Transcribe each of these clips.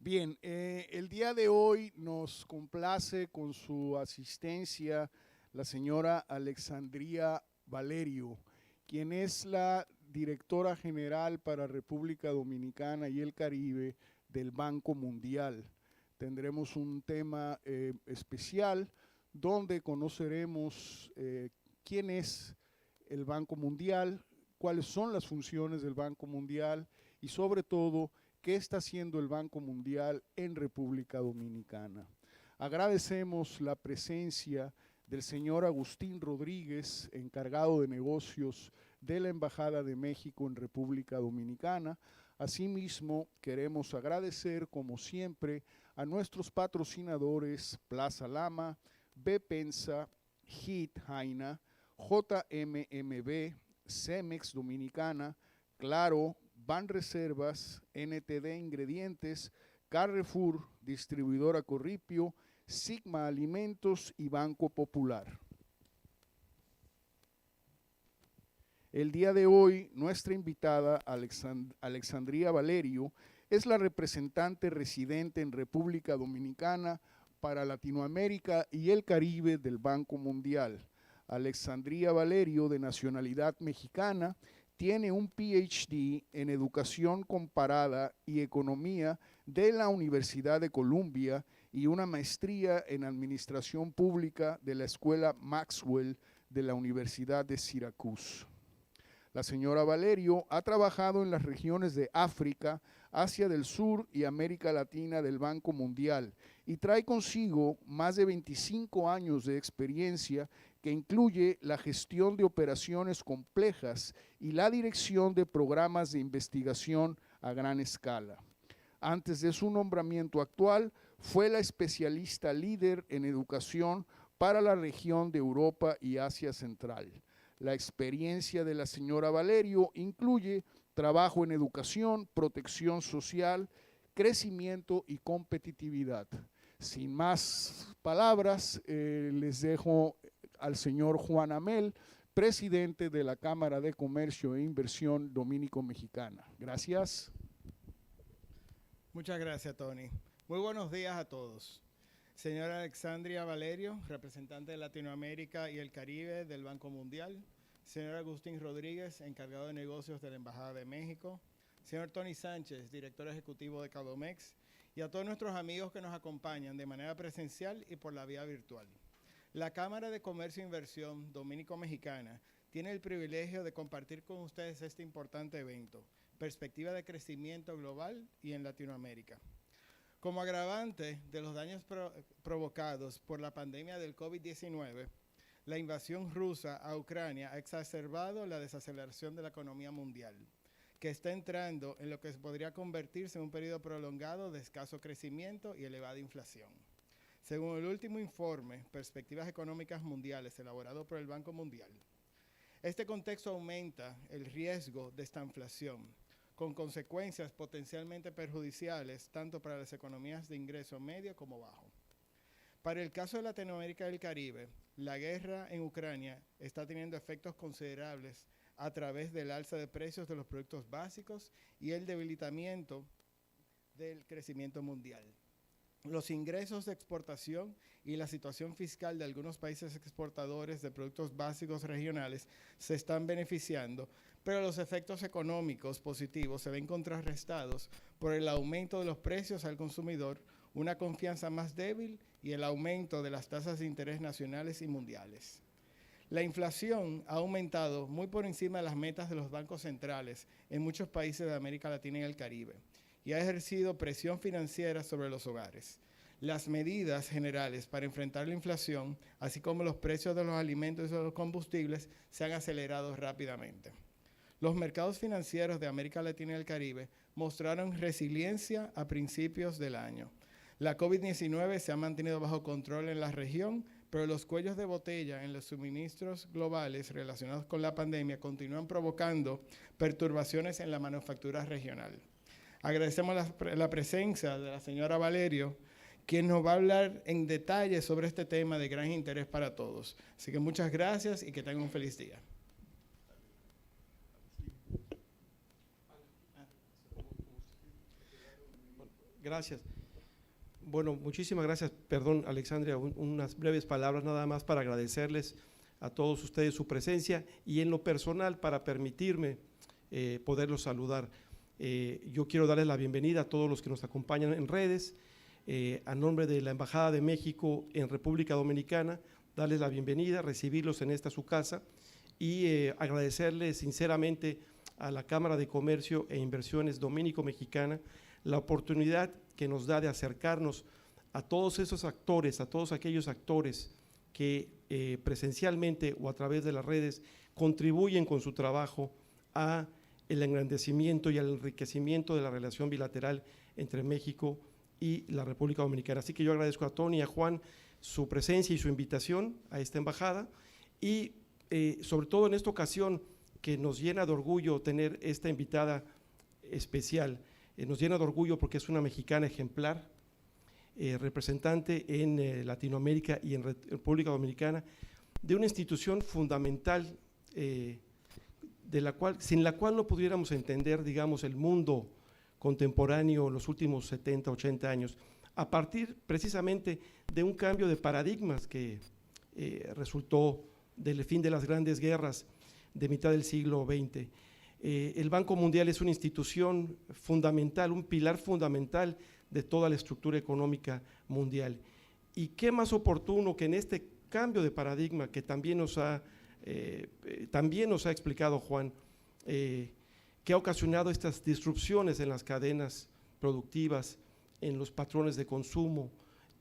Bien, el día de hoy nos complace con su asistencia la señora Alexandria Valerio, quien es la directora general para República Dominicana y el Caribe del Banco Mundial. Tendremos un tema especial donde conoceremos quién es el Banco Mundial, cuáles son las funciones del Banco Mundial y sobre todo qué está haciendo el Banco Mundial en República Dominicana. Agradecemos la presencia del señor Agustín Rodríguez, encargado de negocios de la Embajada de México en República Dominicana. Asimismo, queremos agradecer, como siempre, a nuestros patrocinadores Plaza Lama, Bepensa, HIT Jaina, JMMB, Cemex Dominicana, Claro, Banreservas, NTD Ingredientes, Carrefour, Distribuidora Corripio, Sigma Alimentos y Banco Popular. El día de hoy, nuestra invitada, Alexandria Valerio, es la representante residente en República Dominicana para Latinoamérica y el Caribe del Banco Mundial. Alexandria Valerio, de nacionalidad mexicana, tiene un PhD en Educación Comparada y Economía de la Universidad de Columbia y una maestría en Administración Pública de la Escuela Maxwell de la Universidad de Syracuse. La señora Valerio ha trabajado en las regiones de África, Asia del Sur y América Latina del Banco Mundial y trae consigo más de 25 años de experiencia que incluye la gestión de operaciones complejas y la dirección de programas de investigación a gran escala. Antes de su nombramiento actual, fue la especialista líder en educación para la región de Europa y Asia Central. La experiencia de la señora Valerio incluye trabajo en educación, protección social, crecimiento y competitividad. Sin más palabras, les dejo al señor Juan Amel, presidente de la Cámara de Comercio e Inversión Dominico-Mexicana. Gracias. Muchas gracias, Tony. Muy buenos días a todos. Señora Alexandria Valerio, representante de Latinoamérica y el Caribe del Banco Mundial. Señor Agustín Rodríguez, encargado de negocios de la Embajada de México. Señor Tony Sánchez, director ejecutivo de Cadomex. Y a todos nuestros amigos que nos acompañan de manera presencial y por la vía virtual. La Cámara de Comercio e Inversión Dominico-Mexicana tiene el privilegio de compartir con ustedes este importante evento, Perspectiva de Crecimiento Global y en Latinoamérica. Como agravante de los daños provocados por la pandemia del COVID-19, la invasión rusa a Ucrania ha exacerbado la desaceleración de la economía mundial, que está entrando en lo que podría convertirse en un periodo prolongado de escaso crecimiento y elevada inflación. Según el último informe, Perspectivas Económicas Mundiales, elaborado por el Banco Mundial, este contexto aumenta el riesgo de esta inflación, con consecuencias potencialmente perjudiciales tanto para las economías de ingreso medio como bajo. Para el caso de Latinoamérica y el Caribe, la guerra en Ucrania está teniendo efectos considerables a través del alza de precios de los productos básicos y el debilitamiento del crecimiento mundial. Los ingresos de exportación y la situación fiscal de algunos países exportadores de productos básicos regionales se están beneficiando, pero los efectos económicos positivos se ven contrarrestados por el aumento de los precios al consumidor, una confianza más débil y el aumento de las tasas de interés nacionales y mundiales. La inflación ha aumentado muy por encima de las metas de los bancos centrales en muchos países de América Latina y el Caribe y ha ejercido presión financiera sobre los hogares. Las medidas generales para enfrentar la inflación, así como los precios de los alimentos y de los combustibles, se han acelerado rápidamente. Los mercados financieros de América Latina y el Caribe mostraron resiliencia a principios del año. La COVID-19 se ha mantenido bajo control en la región, pero los cuellos de botella en los suministros globales relacionados con la pandemia continúan provocando perturbaciones en la manufactura regional. Agradecemos la presencia de la señora Valerio, quien nos va a hablar en detalle sobre este tema de gran interés para todos. Así que muchas gracias y que tengan un feliz día. Gracias. Bueno, muchísimas gracias. Perdón, Alexandria, unas breves palabras nada más para agradecerles a todos ustedes su presencia y en lo personal para permitirme poderlos saludar. Yo quiero darles la bienvenida a todos los que nos acompañan en redes, a nombre de la Embajada de México en República Dominicana, darles la bienvenida, recibirlos en esta su casa y agradecerles sinceramente a la Cámara de Comercio e Inversiones Dominico-Mexicana la oportunidad que nos da de acercarnos a todos esos actores, a todos aquellos actores que presencialmente o a través de las redes contribuyen con su trabajo a el engrandecimiento y al enriquecimiento de la relación bilateral entre México y la República Dominicana. Así que yo agradezco a Tony y a Juan su presencia y su invitación a esta embajada y sobre todo en esta ocasión que nos llena de orgullo tener esta invitada especial. Nos llena de orgullo porque es una mexicana ejemplar, representante en Latinoamérica y en República Dominicana de una institución fundamental sin la cual no pudiéramos entender, digamos, el mundo contemporáneo en los últimos 70, 80 años, a partir precisamente de un cambio de paradigmas que resultó del fin de las grandes guerras de mitad del siglo XX. El Banco Mundial es una institución fundamental, un pilar fundamental de toda la estructura económica mundial. Y qué más oportuno que en este cambio de paradigma que también nos ha explicado Juan, que ha ocasionado estas disrupciones en las cadenas productivas, en los patrones de consumo,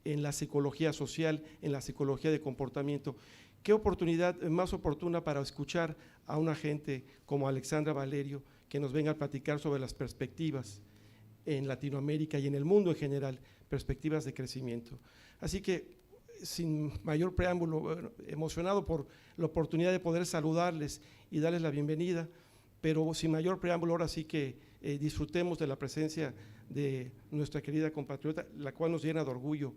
en la psicología social, en la psicología de comportamiento. Qué oportunidad más oportuna para escuchar a una gente como Alexandria Valerio que nos venga a platicar sobre las perspectivas en Latinoamérica y en el mundo en general, perspectivas de crecimiento. Así que, sin mayor preámbulo, bueno, emocionado por la oportunidad de poder saludarles y darles la bienvenida, pero sin mayor preámbulo, ahora sí que disfrutemos de la presencia de nuestra querida compatriota, la cual nos llena de orgullo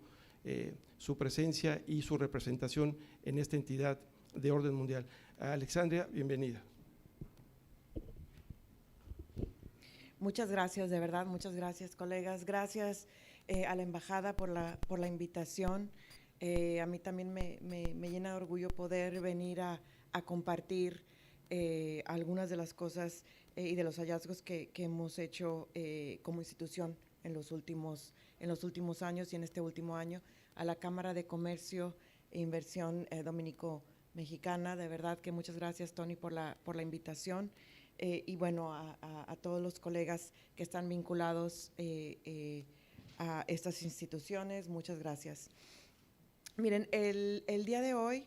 su presencia y su representación en esta entidad de orden mundial. Alexandria, bienvenida. Muchas gracias, de verdad, muchas gracias, colegas. Gracias a la embajada por la invitación. A mí también me llena de orgullo poder venir a compartir algunas de las cosas y de los hallazgos que hemos hecho como institución en los últimos años y en este último año, a la Cámara de Comercio e Inversión Dominico-Mexicana. De verdad que muchas gracias, Tony, por la invitación. Y bueno, a todos los colegas que están vinculados a estas instituciones, muchas gracias. Miren, el día de hoy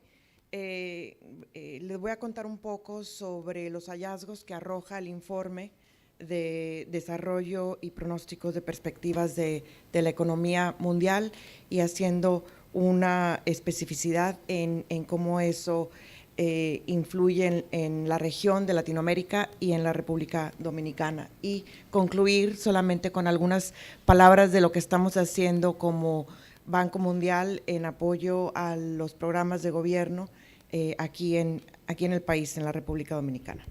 les voy a contar un poco sobre los hallazgos que arroja el informe de desarrollo y pronósticos de perspectivas de la economía mundial y haciendo una especificidad en cómo eso influye en la región de Latinoamérica y en la República Dominicana, y concluir solamente con algunas palabras de lo que estamos haciendo como Banco Mundial en apoyo a los programas de gobierno aquí en el país, en la República Dominicana.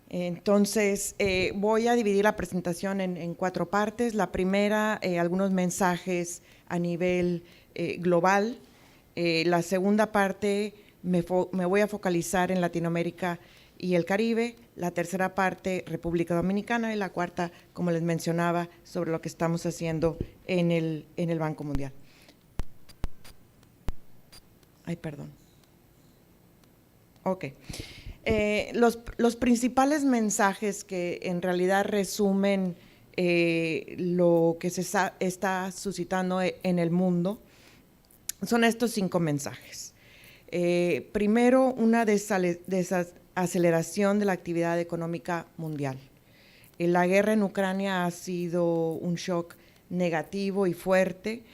Entonces, voy a dividir la presentación en 4 partes. La primera, algunos mensajes a nivel global. La segunda parte, me voy a focalizar en Latinoamérica y el Caribe. La tercera parte, República Dominicana, y la cuarta, como les mencionaba, sobre lo que estamos haciendo en el Banco Mundial. Ay, perdón. Ok. Los principales mensajes que en realidad resumen lo que se está suscitando en el mundo son estos 5 mensajes. Primero, una desaceleración de la actividad económica mundial. La guerra en Ucrania ha sido un shock negativo y fuerte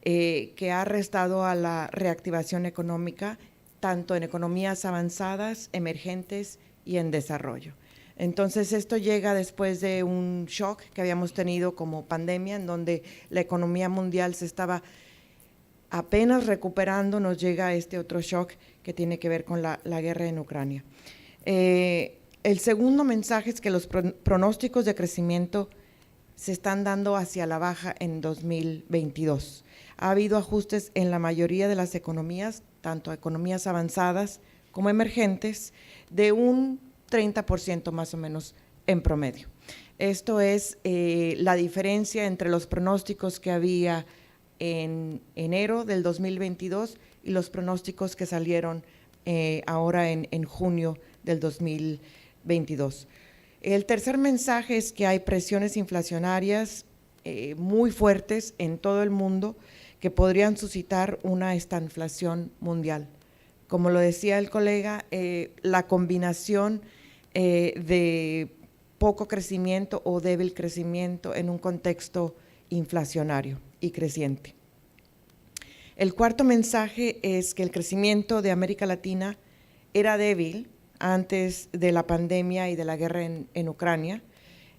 que ha restado a la reactivación económica, tanto en economías avanzadas, emergentes y en desarrollo. Entonces, esto llega después de un shock que habíamos tenido como pandemia, en donde la economía mundial se estaba apenas recuperando. Nos llega este otro shock que tiene que ver con la guerra en Ucrania. El segundo mensaje es que los pronósticos de crecimiento se están dando hacia la baja en 2022. Ha habido ajustes en la mayoría de las economías, tanto economías avanzadas como emergentes, de un 30% más o menos en promedio. Esto es la diferencia entre los pronósticos que había en enero del 2022 y los pronósticos que salieron ahora en junio del 2022. El tercer mensaje es que hay presiones inflacionarias muy fuertes en todo el mundo que podrían suscitar una estanflación mundial. Como lo decía el colega, la combinación de poco crecimiento o débil crecimiento en un contexto inflacionario y creciente. El cuarto mensaje es que el crecimiento de América Latina era débil antes de la pandemia y de la guerra en Ucrania,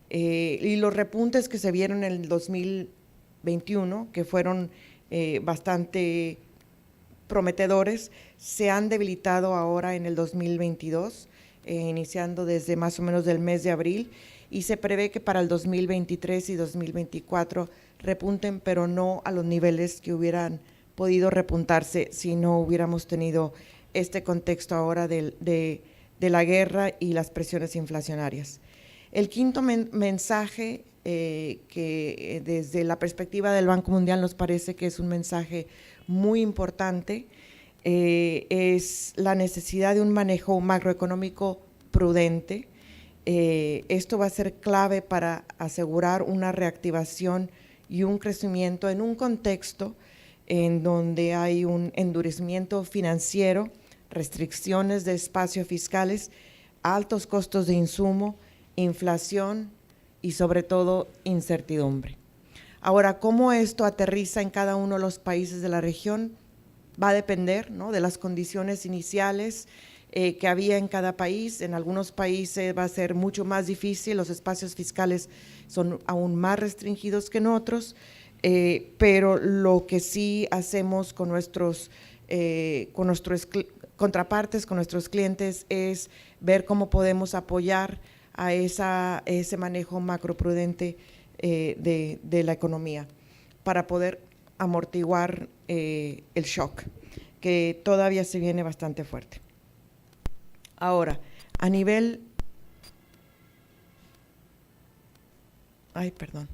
y los repuntes que se vieron en el 2021, que fueron bastante prometedores, se han debilitado ahora en el 2022, iniciando desde más o menos del mes de abril, y se prevé que para el 2023 y 2024 repunten, pero no a los niveles que hubieran podido repuntarse si no hubiéramos tenido este contexto ahora de la guerra y las presiones inflacionarias. El quinto mensaje, que desde la perspectiva del Banco Mundial nos parece que es un mensaje muy importante, es la necesidad de un manejo macroeconómico prudente. Esto va a ser clave para asegurar una reactivación y un crecimiento en un contexto en donde hay un endurecimiento financiero, restricciones de espacios fiscales, altos costos de insumo, inflación y sobre todo incertidumbre. Ahora, ¿cómo esto aterriza en cada uno de los países de la región? Va a depender, ¿no?, de las condiciones iniciales que había en cada país. En algunos países va a ser mucho más difícil, los espacios fiscales son aún más restringidos que en otros, pero lo que sí hacemos con nuestros contrapartes, con nuestros clientes, es ver cómo podemos apoyar a ese manejo macroprudente de la economía para poder amortiguar el shock, que todavía se viene bastante fuerte. Ahora, a nivel… perdón.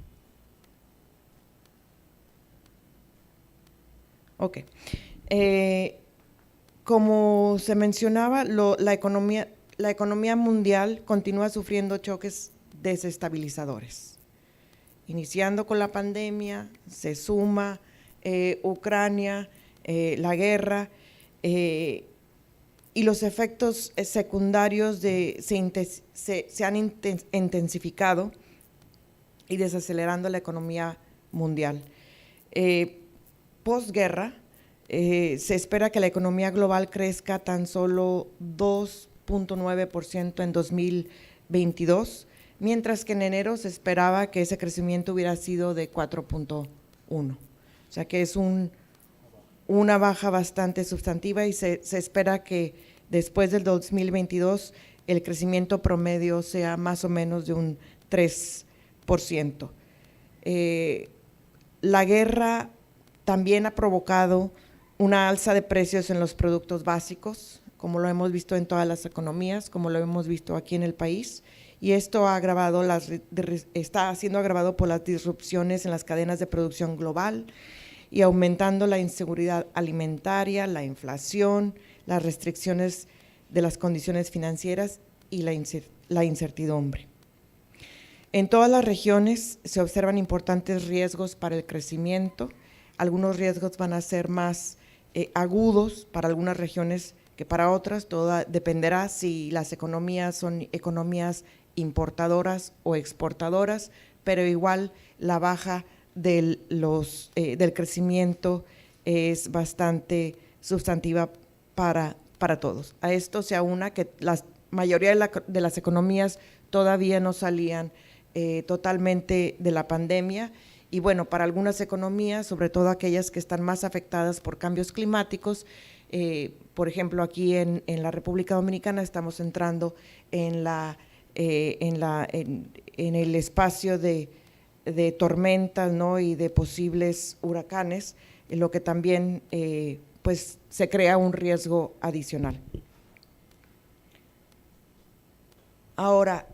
Ok. Como se mencionaba, la economía mundial continúa sufriendo choques desestabilizadores. Iniciando con la pandemia, se suma Ucrania, la guerra, y los efectos secundarios se han intensificado y desacelerando la economía mundial. Postguerra, se espera que la economía global crezca tan solo 2.9% en 2022, mientras que en enero se esperaba que ese crecimiento hubiera sido de 4.1%. O sea que es una baja bastante sustantiva, y se espera que después del 2022 el crecimiento promedio sea más o menos de un 3%. La guerra también ha provocado una alza de precios en los productos básicos, como lo hemos visto en todas las economías, como lo hemos visto aquí en el país, y esto está siendo agravado por las disrupciones en las cadenas de producción global y aumentando la inseguridad alimentaria, la inflación, las restricciones de las condiciones financieras y la incertidumbre. En todas las regiones se observan importantes riesgos para el crecimiento. Algunos riesgos van a ser más agudos para algunas regiones que para otras. Todo dependerá si las economías son economías importadoras o exportadoras, pero igual la baja del crecimiento es bastante sustantiva para todos. A esto se aúna que la mayoría de las economías todavía no salían totalmente de la pandemia, y bueno, para algunas economías, sobre todo aquellas que están más afectadas por cambios climáticos, Por ejemplo, aquí en la República Dominicana estamos entrando en el espacio de tormentas, ¿no?, y de posibles huracanes, lo que también pues se crea un riesgo adicional. Ahora,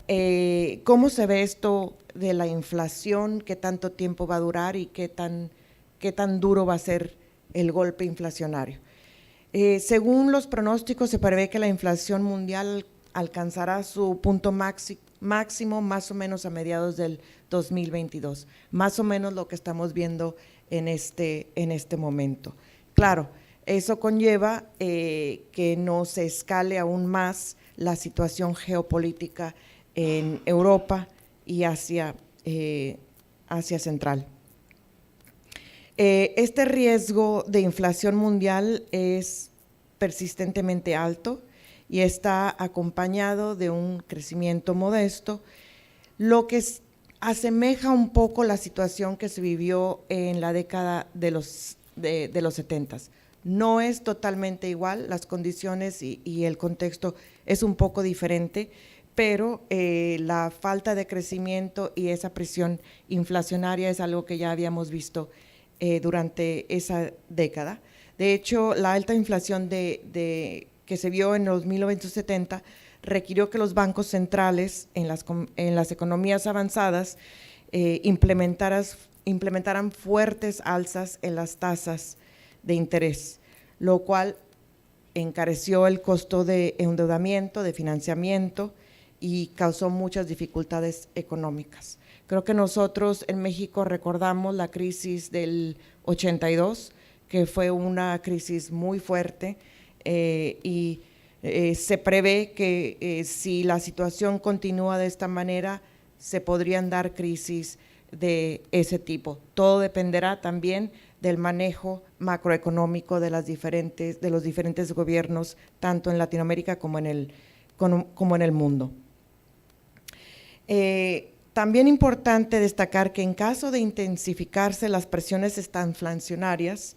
¿cómo se ve esto de la inflación? ¿Qué tanto tiempo va a durar y qué tan duro va a ser el golpe inflacionario? Según los pronósticos, se prevé que la inflación mundial alcanzará su punto máximo más o menos a mediados del 2022, más o menos lo que estamos viendo en este momento. Claro, eso conlleva que no se escale aún más la situación geopolítica en Europa y Asia Central. Este riesgo de inflación mundial es persistentemente alto y está acompañado de un crecimiento modesto, lo que asemeja un poco la situación que se vivió en la década de los 70s. No es totalmente igual, las condiciones y el contexto es un poco diferente, pero la falta de crecimiento y esa presión inflacionaria es algo que ya habíamos visto durante esa década. De hecho, la alta inflación que se vio en los 1970 requirió que los bancos centrales en las economías avanzadas implementaran fuertes alzas en las tasas de interés, lo cual encareció el costo de endeudamiento, de financiamiento y causó muchas dificultades económicas. Creo que nosotros en México recordamos la crisis del 82, que fue una crisis muy fuerte y se prevé que si la situación continúa de esta manera, se podrían dar crisis de ese tipo. Todo dependerá también del manejo macroeconómico de los diferentes gobiernos, tanto en Latinoamérica como en el mundo. También importante destacar que en caso de intensificarse las presiones estanflacionarias,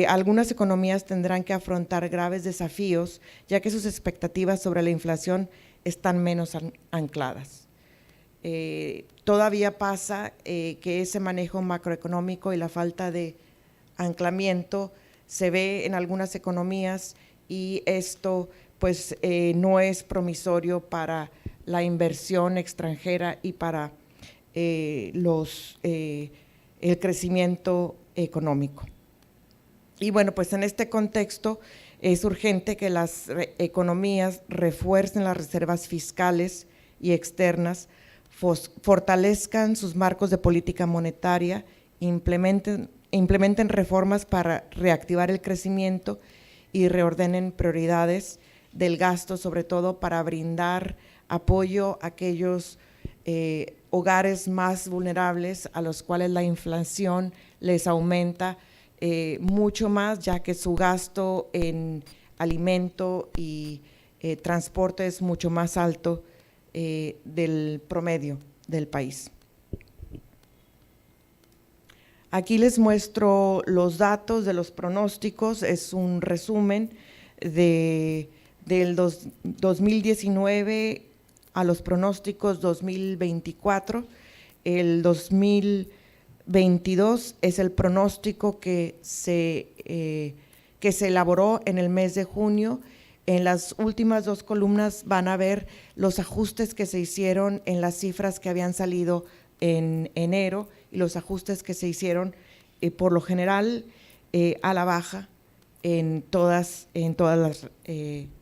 algunas economías tendrán que afrontar graves desafíos, ya que sus expectativas sobre la inflación están menos ancladas. Todavía pasa que ese manejo macroeconómico y la falta de anclamiento se ve en algunas economías y esto pues no es promisorio para la inversión extranjera y para el crecimiento económico. Y bueno, pues en este contexto es urgente que las economías refuercen las reservas fiscales y externas, fortalezcan sus marcos de política monetaria, implementen reformas para reactivar el crecimiento y reordenen prioridades del gasto, sobre todo para brindar apoyo a aquellos hogares más vulnerables a los cuales la inflación les aumenta mucho más, ya que su gasto en alimento y transporte es mucho más alto del promedio del país. Aquí les muestro los datos de los pronósticos, es un resumen del 2019 a los pronósticos 2024. El 2022 es el pronóstico que se elaboró en el mes de junio. En las últimas dos columnas van a ver los ajustes que se hicieron en las cifras que habían salido en enero y los ajustes que se hicieron por lo general a la baja en todas las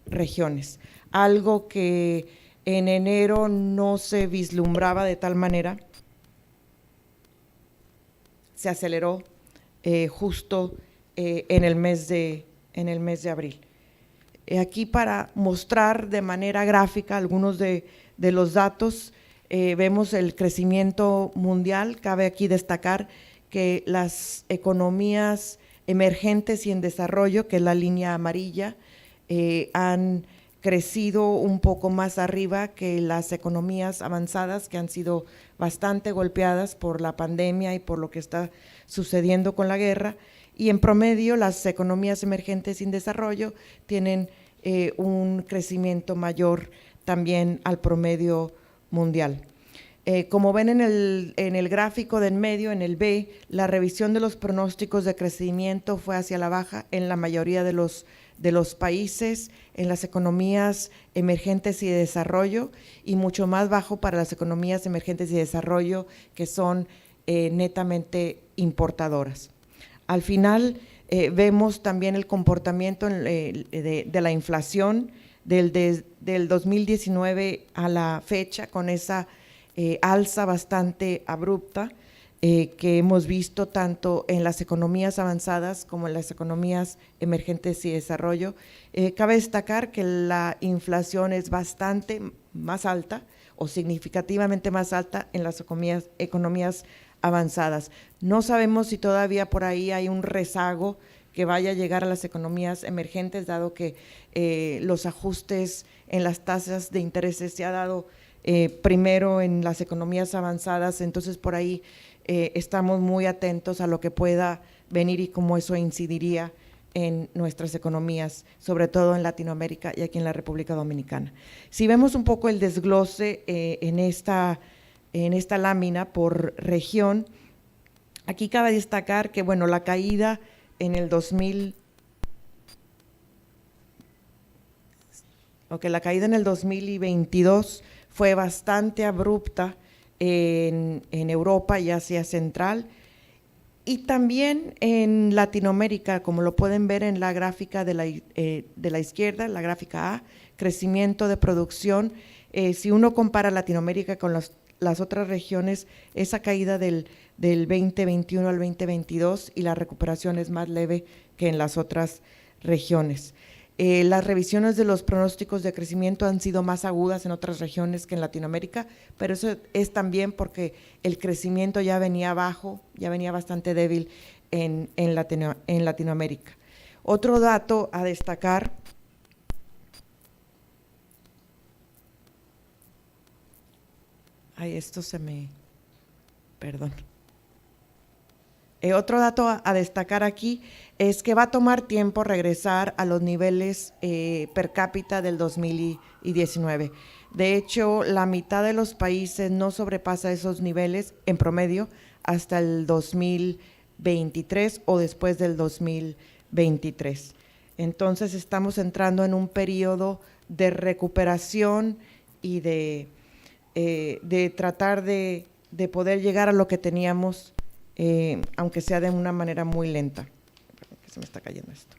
regiones. Algo que en enero no se vislumbraba de tal manera, se aceleró justo en el mes de abril. Aquí para mostrar de manera gráfica algunos de los datos, vemos el crecimiento mundial. Cabe aquí destacar que las economías emergentes y en desarrollo, que es la línea amarilla, han crecido un poco más arriba que las economías avanzadas, que han sido bastante golpeadas por la pandemia y por lo que está sucediendo con la guerra, y en promedio las economías emergentes sin desarrollo tienen un crecimiento mayor también al promedio mundial. Como ven en el gráfico de en medio, en el B, la revisión de los pronósticos de crecimiento fue hacia la baja en la mayoría de los países, en las economías emergentes y de desarrollo, y mucho más bajo para las economías emergentes y de desarrollo que son netamente importadoras. Al final vemos también el comportamiento de la inflación del 2019 a la fecha, con esa alza bastante abrupta que hemos visto tanto en las economías avanzadas como en las economías emergentes y desarrollo. Cabe destacar que la inflación es bastante más alta o significativamente más alta en las economías avanzadas. No sabemos si todavía por ahí hay un rezago que vaya a llegar a las economías emergentes, dado que los ajustes en las tasas de intereses se ha dado primero en las economías avanzadas, entonces por ahí estamos muy atentos a lo que pueda venir y cómo eso incidiría en nuestras economías, sobre todo en Latinoamérica y aquí en la República Dominicana. Si vemos un poco el desglose en esta lámina por región, aquí cabe destacar que, bueno, la caída en el 2022 fue bastante abrupta en Europa y Asia Central, y también en Latinoamérica, como lo pueden ver en la gráfica de la izquierda, la gráfica A, crecimiento de producción. Si uno compara Latinoamérica con las otras regiones, esa caída del 2021 al 2022 y la recuperación es más leve que en las otras regiones. Las revisiones de los pronósticos de crecimiento han sido más agudas en otras regiones que en Latinoamérica, pero eso es también porque el crecimiento ya venía bajo, ya venía bastante débil en Latinoamérica. Otro dato a destacar otro dato a destacar aquí es que va a tomar tiempo regresar a los niveles per cápita del 2019. De hecho, la mitad de los países no sobrepasa esos niveles en promedio hasta el 2023 o después del 2023. Entonces, estamos entrando en un periodo de recuperación y de tratar de poder llegar a lo que teníamos, aunque sea de una manera muy lenta. Que se me está cayendo esto.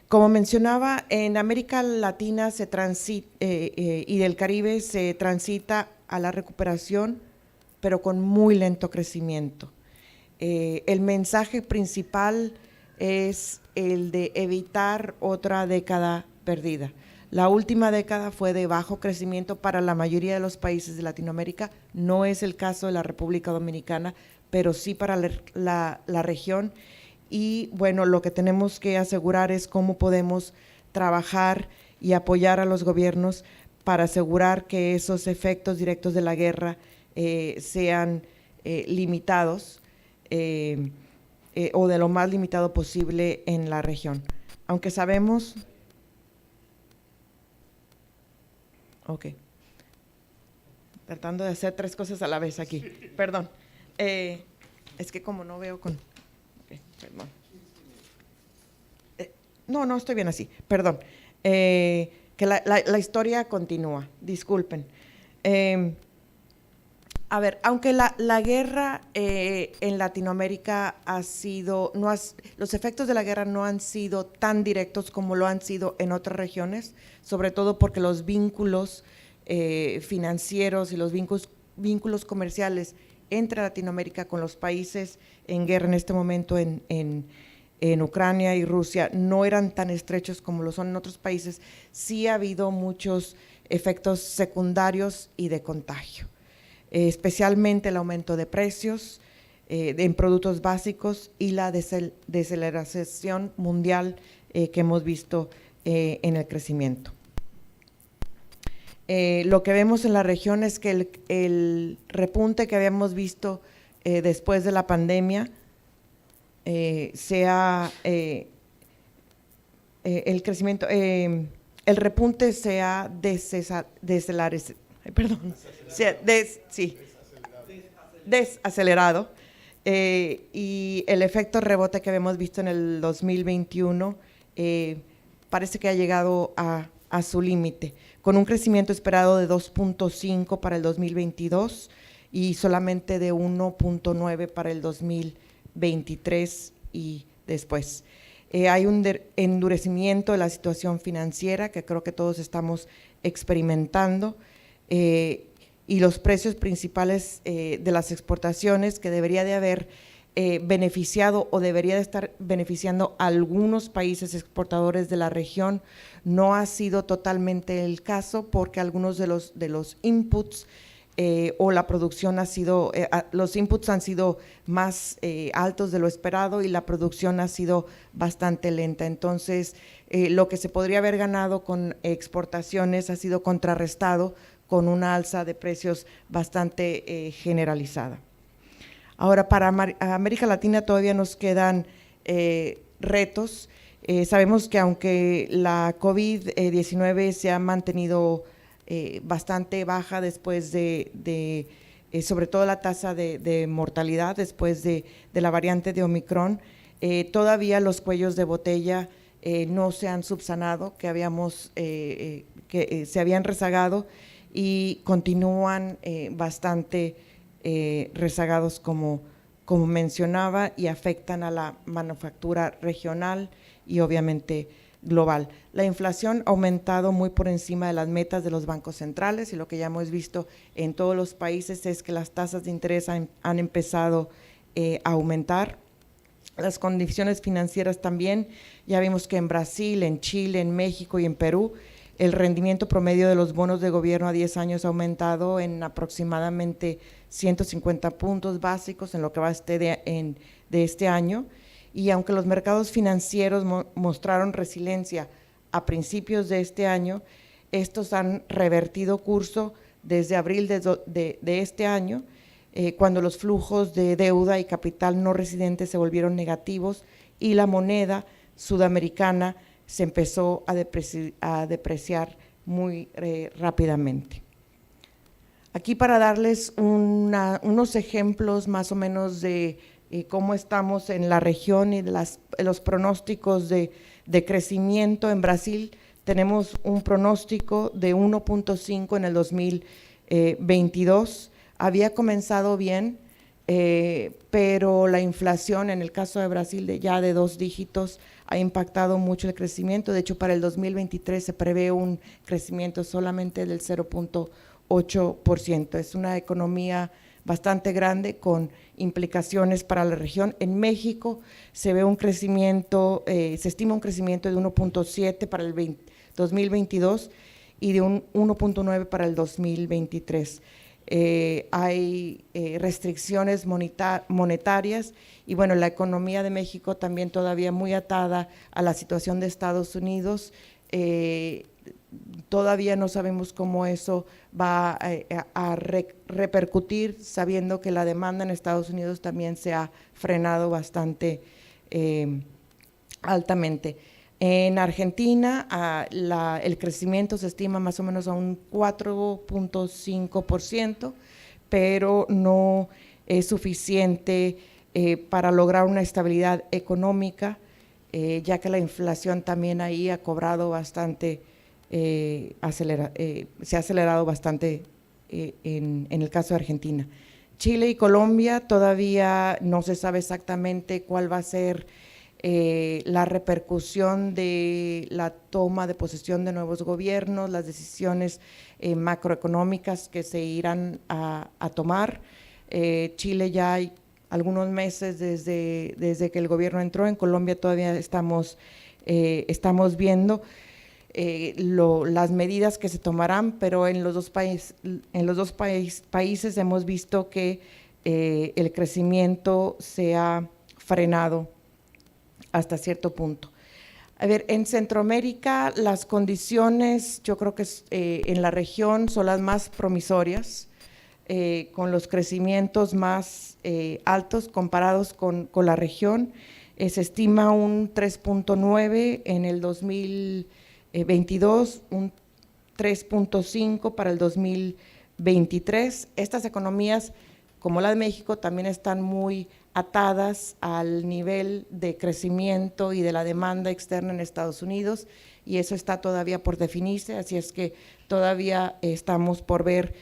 Como mencionaba, en América Latina y del Caribe se transita a la recuperación, pero con muy lento crecimiento. El mensaje principal es el de evitar otra década perdida. La última década fue de bajo crecimiento para la mayoría de los países de Latinoamérica, no es el caso de la República Dominicana, pero sí para la región. Y bueno, lo que tenemos que asegurar es cómo podemos trabajar y apoyar a los gobiernos para asegurar que esos efectos directos de la guerra sean limitados o de lo más limitado posible en la región. Aunque sabemos… Ok. Tratando de hacer tres cosas a la vez aquí. Perdón. Es que como no veo con… Okay, perdón. No, estoy bien así. Perdón. Que la historia continúa. Disculpen. A ver, aunque la guerra en Latinoamérica los efectos de la guerra no han sido tan directos como lo han sido en otras regiones, sobre todo porque los vínculos financieros y los vínculos comerciales entre Latinoamérica con los países en guerra en este momento en Ucrania y Rusia no eran tan estrechos como lo son en otros países. Sí ha habido muchos efectos secundarios y de contagio. Especialmente el aumento de precios en productos básicos y la desaceleración mundial que hemos visto en el crecimiento. Lo que vemos en la región es que el repunte que habíamos visto después de la pandemia el crecimiento, el repunte se ha desacelerado y el efecto rebote que habíamos visto en el 2021 parece que ha llegado a su límite, con un crecimiento esperado de 2.5 para el 2022 y solamente de 1.9 para el 2023 y después. Hay un endurecimiento de la situación financiera que creo que todos estamos experimentando y los precios principales de las exportaciones que debería de haber beneficiado o debería de estar beneficiando a algunos países exportadores de la región no ha sido totalmente el caso porque algunos de los inputs o la producción ha sido, los inputs han sido más altos de lo esperado y la producción ha sido bastante lenta. Entonces, lo que se podría haber ganado con exportaciones ha sido contrarrestado con una alza de precios bastante generalizada. Ahora, para América Latina todavía nos quedan retos. Sabemos que aunque la COVID-19 se ha mantenido bastante baja después sobre todo la tasa de mortalidad después de la variante de Omicron, todavía los cuellos de botella no se han subsanado, que se habían rezagado y continúan bastante rezagados como mencionaba y afectan a la manufactura regional y obviamente global. La inflación ha aumentado muy por encima de las metas de los bancos centrales y lo que ya hemos visto en todos los países es que las tasas de interés han empezado a aumentar. Las condiciones financieras también, ya vimos que en Brasil, en Chile, en México y en Perú, el rendimiento promedio de los bonos de gobierno a 10 años ha aumentado en aproximadamente 150 puntos básicos en lo que va de este año. Y aunque los mercados financieros mostraron resiliencia a principios de este año, estos han revertido curso desde abril de este año, cuando los flujos de deuda y capital no residente se volvieron negativos y la moneda sudamericana se empezó a depreciar muy rápidamente. Aquí para darles unos ejemplos más o menos de cómo estamos en la región y los pronósticos de crecimiento. En Brasil tenemos un pronóstico de 1.5 en el 2022. Había comenzado bien, pero la inflación en el caso de Brasil ya de 2 dígitos ha impactado mucho el crecimiento. De hecho, para el 2023 se prevé un crecimiento solamente del 0.8%. Es una economía bastante grande con implicaciones para la región. En México se ve un crecimiento, se estima un crecimiento de 1.7 para el 2022 y de un 1.9 para el 2023. Hay restricciones monetarias y bueno, la economía de México también todavía muy atada a la situación de Estados Unidos. Todavía no sabemos cómo eso va a repercutir, sabiendo que la demanda en Estados Unidos también se ha frenado bastante altamente. En Argentina el crecimiento se estima más o menos a un 4.5%, pero no es suficiente para lograr una estabilidad económica, ya que la inflación también ahí ha cobrado bastante, se ha acelerado bastante en el caso de Argentina. Chile y Colombia todavía no se sabe exactamente cuál va a ser la repercusión de la toma de posesión de nuevos gobiernos, las decisiones macroeconómicas que se irán a tomar. Chile ya hay algunos meses desde que el gobierno entró, en Colombia todavía estamos viendo las medidas que se tomarán, pero en los dos países hemos visto que el crecimiento se ha frenado hasta cierto punto. A ver, en Centroamérica las condiciones, yo creo que en la región son las más promisorias, con los crecimientos más altos comparados con la región. Se estima un 3.9 en el 2022, un 3.5 para el 2023. Estas economías, como la de México, también están muy atadas al nivel de crecimiento y de la demanda externa en Estados Unidos, y eso está todavía por definirse, así es que todavía estamos por ver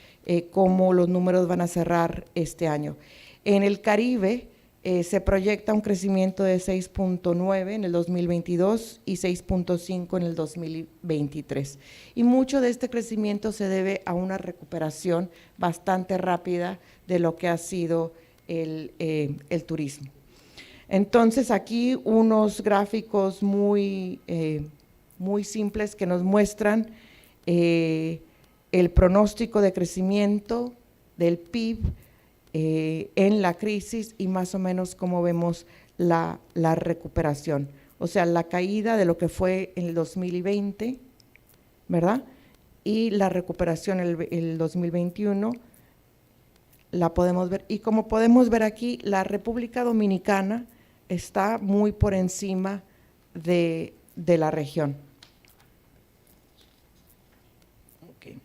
cómo los números van a cerrar este año. En el Caribe se proyecta un crecimiento de 6.9 en el 2022 y 6.5 en el 2023. Y mucho de este crecimiento se debe a una recuperación bastante rápida de lo que ha sido el turismo. Entonces, aquí unos gráficos muy simples que nos muestran el pronóstico de crecimiento del PIB en la crisis y más o menos cómo vemos la recuperación. O sea, la caída de lo que fue en el 2020, ¿verdad? Y la recuperación en el 2021 la podemos ver. Y como podemos ver aquí, la República Dominicana está muy por encima de la región. Okay.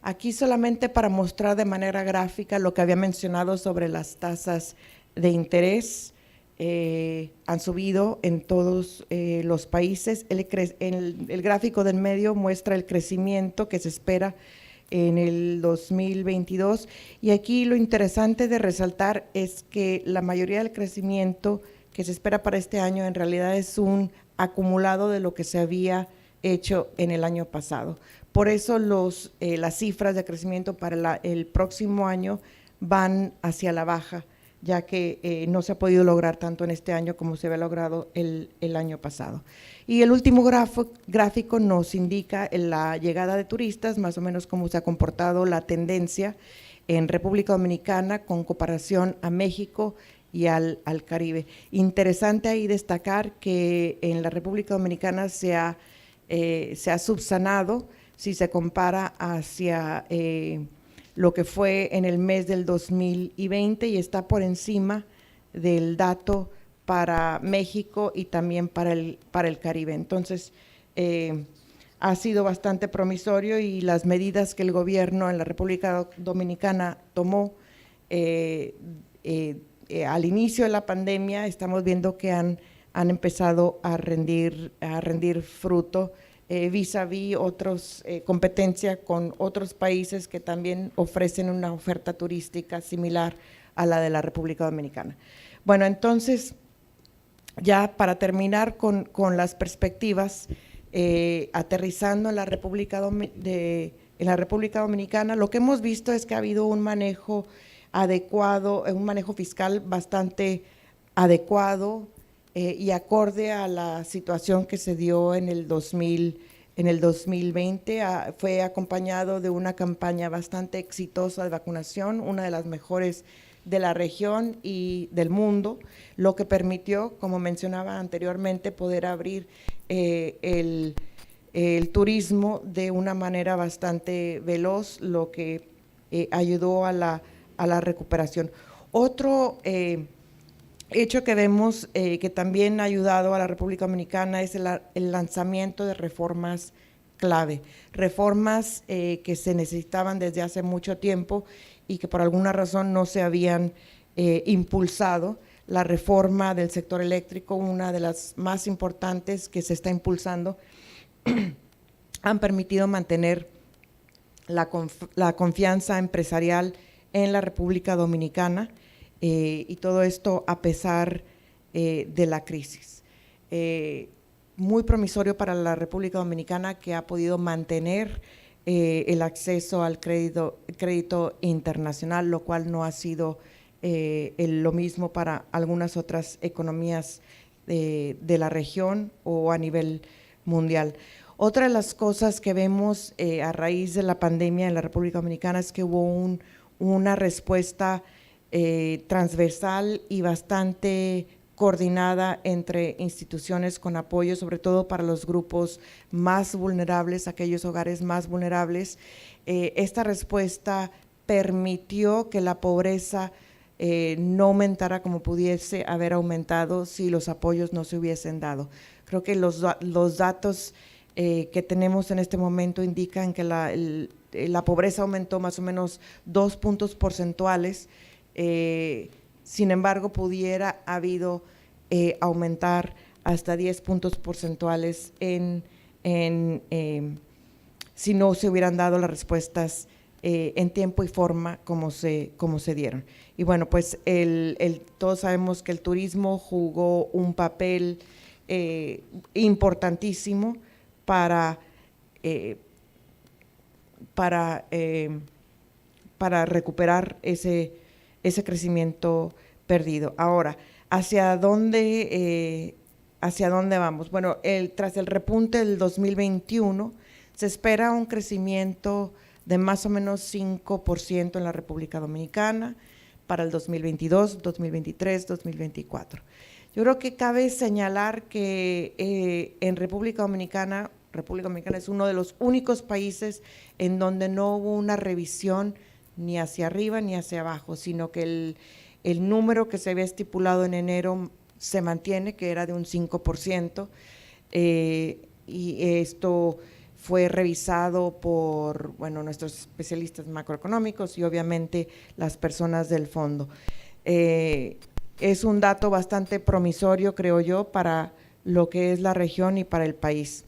Aquí solamente para mostrar de manera gráfica lo que había mencionado sobre las tasas de interés. Han subido en todos los países. El gráfico del medio muestra el crecimiento que se espera en el 2022, y aquí lo interesante de resaltar es que la mayoría del crecimiento que se espera para este año en realidad es un acumulado de lo que se había hecho en el año pasado. Por eso las cifras de crecimiento para el próximo año van hacia la baja, ya que no se ha podido lograr tanto en este año como se había logrado el año pasado. Y el último gráfico nos indica la llegada de turistas, más o menos cómo se ha comportado la tendencia en República Dominicana con comparación a México y al Caribe. Interesante ahí destacar que en la República Dominicana se ha subsanado si se compara hacia lo que fue en el mes del 2020 y está por encima del dato para México y también para el Caribe. Entonces, ha sido bastante promisorio y las medidas que el gobierno en la República Dominicana tomó al inicio de la pandemia, estamos viendo que han empezado a rendir fruto vis a vis otros competencia con otros países que también ofrecen una oferta turística similar a la de la República Dominicana. Bueno, entonces, ya para terminar con las perspectivas, aterrizando en la República Dominicana, lo que hemos visto es que ha habido un manejo adecuado, un manejo fiscal bastante adecuado y acorde a la situación que se dio en el 2020, fue acompañado de una campaña bastante exitosa de vacunación, una de las mejores de la región y del mundo, lo que permitió, como mencionaba anteriormente, poder abrir el turismo de una manera bastante veloz, lo que ayudó a la recuperación. Otro hecho que vemos que también ha ayudado a la República Dominicana es el lanzamiento de reformas clave, reformas que se necesitaban desde hace mucho tiempo y que por alguna razón no se habían impulsado. La reforma del sector eléctrico, una de las más importantes que se está impulsando, han permitido mantener la confianza empresarial en la República Dominicana y todo esto a pesar de la crisis. Muy promisorio para la República Dominicana, que ha podido mantener el acceso al crédito internacional, lo cual no ha sido lo mismo para algunas otras economías de la región o a nivel mundial. Otra de las cosas que vemos a raíz de la pandemia en la República Dominicana es que hubo una respuesta transversal y bastante coordinada entre instituciones con apoyo, sobre todo para los grupos más vulnerables, aquellos hogares más vulnerables. Esta respuesta permitió que la pobreza no aumentara como pudiese haber aumentado si los apoyos no se hubiesen dado. Creo que los datos que tenemos en este momento indican que la pobreza aumentó más o menos 2 puntos porcentuales. Sin embargo, pudiera habido aumentar hasta 10 puntos porcentuales si no se hubieran dado las respuestas en tiempo y forma como se dieron. Y bueno, pues todos sabemos que el turismo jugó un papel importantísimo para recuperar ese crecimiento perdido. Ahora, ¿hacia dónde vamos? Bueno, tras el repunte del 2021, se espera un crecimiento de más o menos 5% en la República Dominicana para el 2022, 2023, 2024. Yo creo que cabe señalar que en República Dominicana es uno de los únicos países en donde no hubo una revisión ni hacia arriba ni hacia abajo, sino que el número que se había estipulado en enero se mantiene, que era de un 5%, y esto fue revisado por nuestros especialistas macroeconómicos y obviamente las personas del fondo. Es un dato bastante promisorio, creo yo, para lo que es la región y para el país.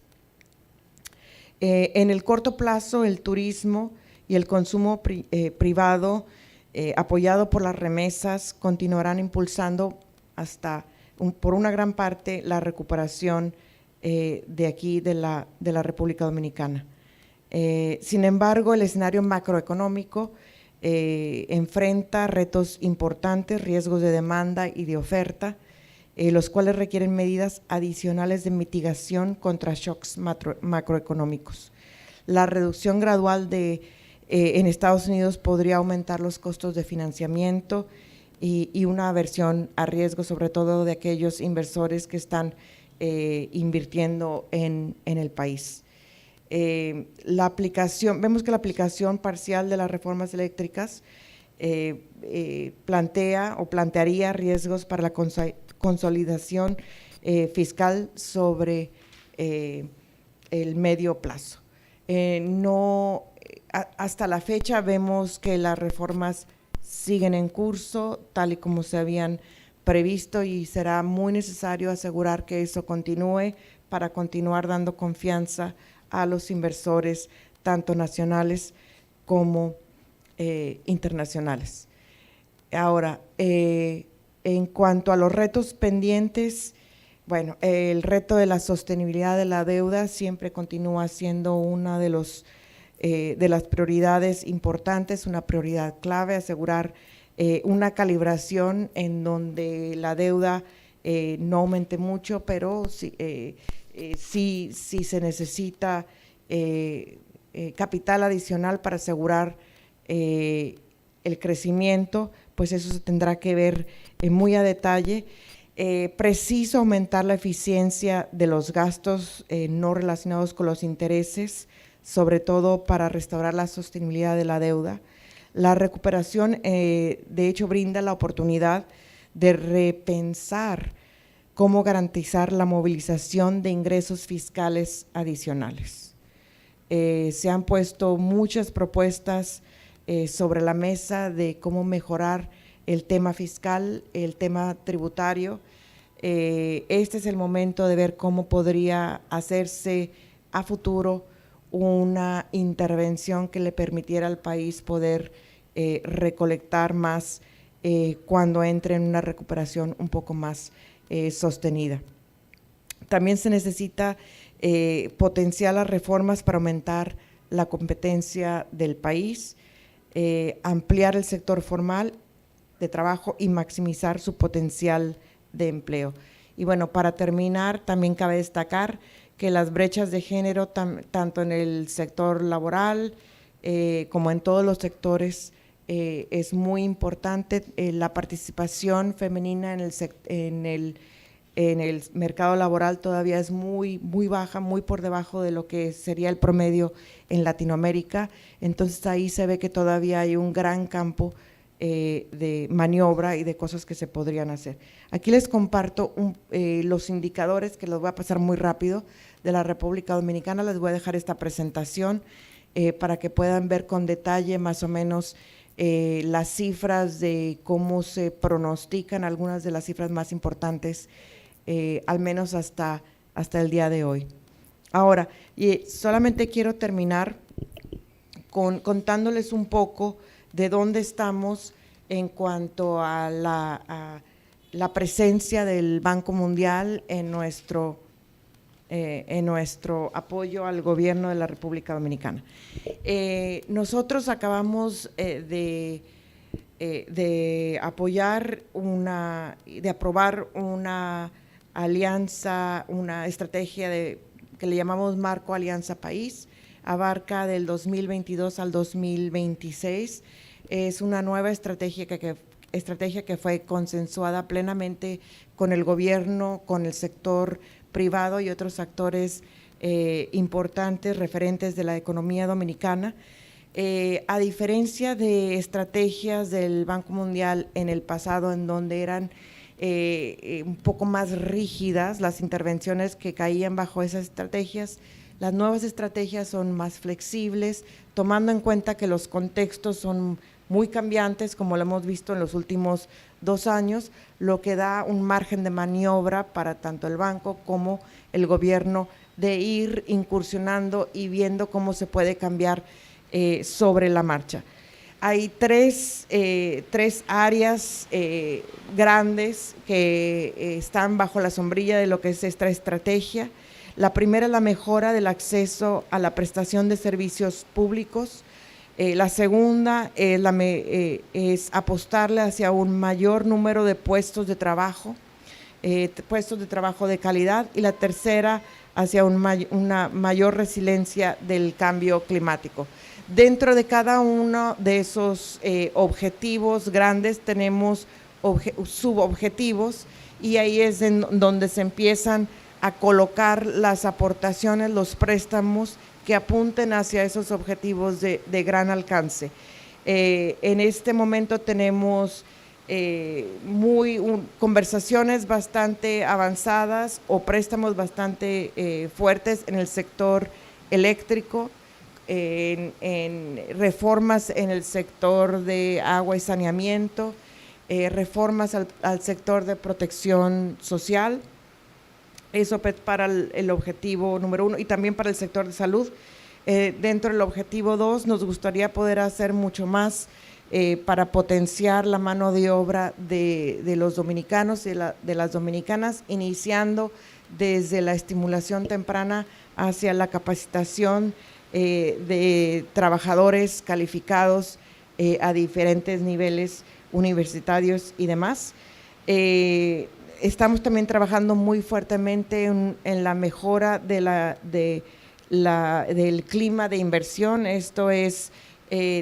En el corto plazo, el turismo y el consumo privado, apoyado por las remesas, continuarán impulsando por una gran parte la recuperación de aquí de la República Dominicana. Sin embargo, el escenario macroeconómico enfrenta retos importantes, riesgos de demanda y de oferta, los cuales requieren medidas adicionales de mitigación contra shocks macroeconómicos. La reducción gradual en Estados Unidos podría aumentar los costos de financiamiento y una aversión a riesgo, sobre todo de aquellos inversores que están invirtiendo en el país. Vemos que la aplicación parcial de las reformas eléctricas plantearía riesgos para la consolidación fiscal sobre el medio plazo. Hasta la fecha vemos que las reformas siguen en curso, tal y como se habían previsto, y será muy necesario asegurar que eso continúe para continuar dando confianza a los inversores, tanto nacionales como internacionales. Ahora, en cuanto a los retos pendientes, bueno, el reto de la sostenibilidad de la deuda siempre continúa siendo una de las prioridades importantes, una prioridad clave, asegurar una calibración en donde la deuda no aumente mucho, pero sí se necesita capital adicional para asegurar el crecimiento, pues eso se tendrá que ver muy a detalle. Preciso aumentar la eficiencia de los gastos no relacionados con los intereses, sobre todo para restaurar la sostenibilidad de la deuda. La recuperación, de hecho, brinda la oportunidad de repensar cómo garantizar la movilización de ingresos fiscales adicionales. Se han puesto muchas propuestas sobre la mesa de cómo mejorar el tema fiscal, el tema tributario. Este es el momento de ver cómo podría hacerse a futuro una intervención que le permitiera al país poder recolectar más cuando entre en una recuperación un poco más sostenida. También se necesita potenciar las reformas para aumentar la competencia del país, ampliar el sector formal de trabajo y maximizar su potencial de empleo. Y bueno, para terminar, también cabe destacar que las brechas de género, tanto en el sector laboral como en todos los sectores es muy importante. La participación femenina en el mercado laboral todavía es muy baja, muy por debajo de lo que sería el promedio en Latinoamérica. Entonces ahí se ve que todavía hay un gran campo de maniobra y de cosas que se podrían hacer. Aquí les comparto los indicadores, que los voy a pasar muy rápido, de la República Dominicana. Les voy a dejar esta presentación para que puedan ver con detalle más o menos las cifras de cómo se pronostican, algunas de las cifras más importantes, al menos hasta el día de hoy. Ahora, solamente quiero terminar contándoles un poco de dónde estamos en cuanto a la presencia del Banco Mundial en nuestro apoyo al gobierno de la República Dominicana. Nosotros acabamos de aprobar una alianza, una estrategia que le llamamos Marco Alianza País, abarca del 2022 al 2026. Es una nueva estrategia que fue consensuada plenamente con el gobierno, con el sector privado y otros actores importantes, referentes de la economía dominicana. A diferencia de estrategias del Banco Mundial en el pasado, en donde eran un poco más rígidas las intervenciones que caían bajo esas estrategias, las nuevas estrategias son más flexibles, tomando en cuenta que los contextos son muy cambiantes, como lo hemos visto en los últimos 2 años, lo que da un margen de maniobra para tanto el banco como el gobierno de ir incursionando y viendo cómo se puede cambiar sobre la marcha. Hay tres áreas grandes que están bajo la sombrilla de lo que es esta estrategia. La primera es la mejora del acceso a la prestación de servicios públicos. La segunda es apostarle hacia un mayor número de puestos de trabajo de calidad, y la tercera hacia una mayor resiliencia del cambio climático. Dentro de cada uno de esos objetivos grandes tenemos subobjetivos, y ahí es donde se empiezan a colocar las aportaciones, los préstamos que apunten hacia esos objetivos de gran alcance. En este momento tenemos conversaciones bastante avanzadas o préstamos bastante fuertes en el sector eléctrico, en reformas en el sector de agua y saneamiento, reformas al sector de protección social. Eso para el objetivo número 1, y también para el sector de salud. Dentro del objetivo 2 nos gustaría poder hacer mucho más para potenciar la mano de obra de los dominicanos y de las dominicanas, iniciando desde la estimulación temprana hacia la capacitación de trabajadores calificados a diferentes niveles universitarios y demás. Estamos también trabajando muy fuertemente en la mejora del clima de inversión. Esto es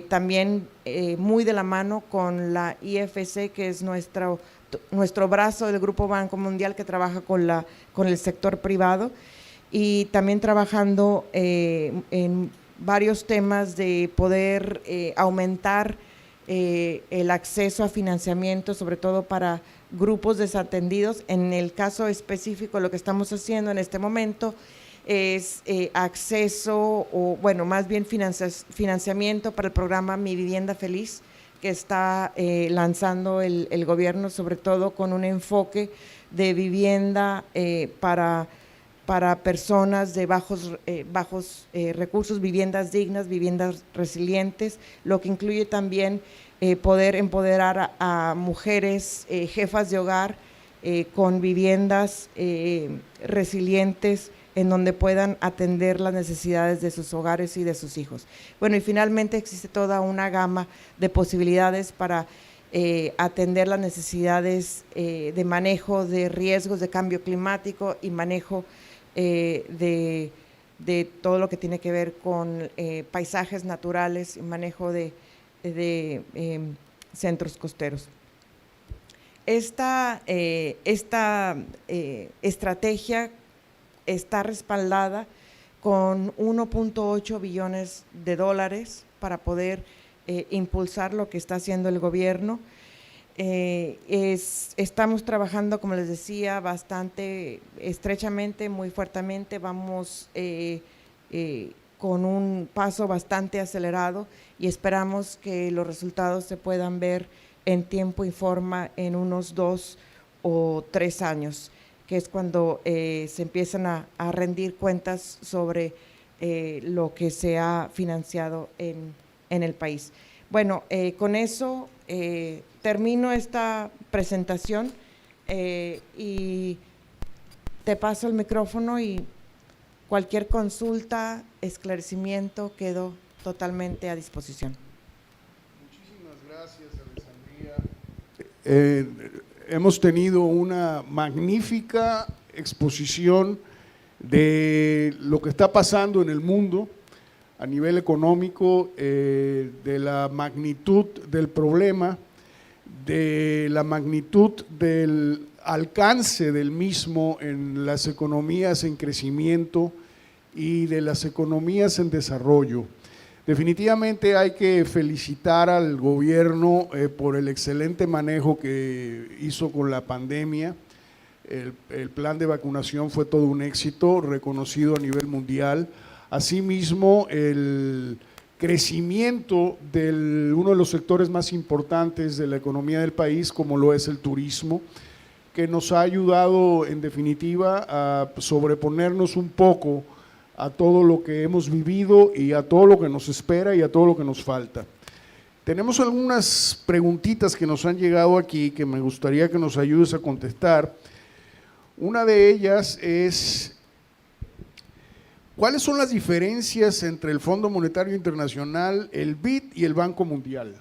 también muy de la mano con la IFC, que es nuestro brazo del Grupo Banco Mundial, que trabaja con el sector privado, y también trabajando en varios temas de poder aumentar el acceso a financiamiento, sobre todo para grupos desatendidos. En el caso específico, lo que estamos haciendo en este momento es acceso, o bueno, más bien financiamiento para el programa Mi Vivienda Feliz, que está lanzando el gobierno, sobre todo con un enfoque de vivienda para personas de bajos recursos, viviendas dignas, viviendas resilientes, lo que incluye también poder empoderar a mujeres jefas de hogar con viviendas resilientes, en donde puedan atender las necesidades de sus hogares y de sus hijos. Bueno, y finalmente existe toda una gama de posibilidades para atender las necesidades de manejo de riesgos de cambio climático y manejo de todo lo que tiene que ver con paisajes naturales y manejo de centros costeros. Esta estrategia está respaldada con 1.8 billones de dólares para poder impulsar lo que está haciendo el gobierno. Estamos trabajando, como les decía, bastante estrechamente, muy fuertemente. Vamos con un paso bastante acelerado y esperamos que los resultados se puedan ver en tiempo y forma en unos 2 o 3 años, que es cuando se empiezan a rendir cuentas sobre lo que se ha financiado en el país. Bueno, con eso termino esta presentación y te paso el micrófono y cualquier consulta, esclarecimiento, quedo totalmente a disposición. Muchísimas gracias, Alexandría. Hemos tenido una magnífica exposición de lo que está pasando en el mundo a nivel económico, de la magnitud del problema, de la magnitud del alcance del mismo en las economías en crecimiento y de las economías en desarrollo. Definitivamente hay que felicitar al gobierno por el excelente manejo que hizo con la pandemia. El plan de vacunación fue todo un éxito, reconocido a nivel mundial. Asimismo, el crecimiento de uno de los sectores más importantes de la economía del país, como lo es el turismo, que nos ha ayudado en definitiva a sobreponernos un poco a todo lo que hemos vivido y a todo lo que nos espera y a todo lo que nos falta. Tenemos algunas preguntitas que nos han llegado aquí que me gustaría que nos ayudes a contestar. Una de ellas es, ¿cuáles son las diferencias entre el Fondo Monetario Internacional, el BID y el Banco Mundial?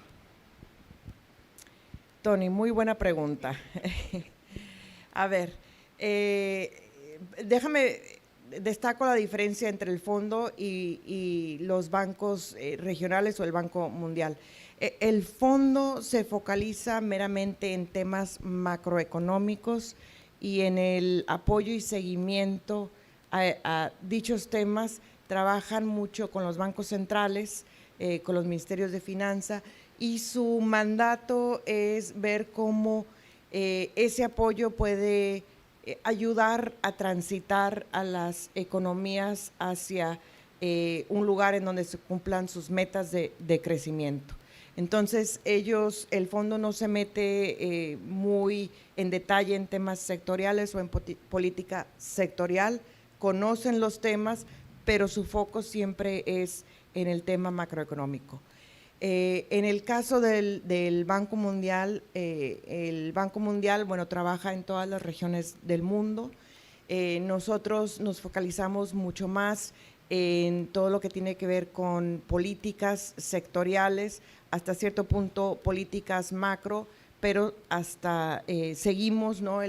Tony, muy buena pregunta. A ver, destaco la diferencia entre el fondo y los bancos regionales o el Banco Mundial. El fondo se focaliza meramente en temas macroeconómicos y en el apoyo y seguimiento a dichos temas. Trabajan mucho con los bancos centrales, con los ministerios de finanzas, y su mandato es ver cómo ese apoyo puede ayudar a transitar a las economías hacia un lugar en donde se cumplan sus metas de crecimiento. Entonces, el fondo no se mete muy en detalle en temas sectoriales o en política sectorial, conocen los temas, pero su foco siempre es en el tema macroeconómico. En el caso del Banco Mundial, el Banco Mundial, bueno, trabaja en todas las regiones del mundo. Nosotros nos focalizamos mucho más en todo lo que tiene que ver con políticas sectoriales, hasta cierto punto políticas macro, pero hasta seguimos, ¿no?,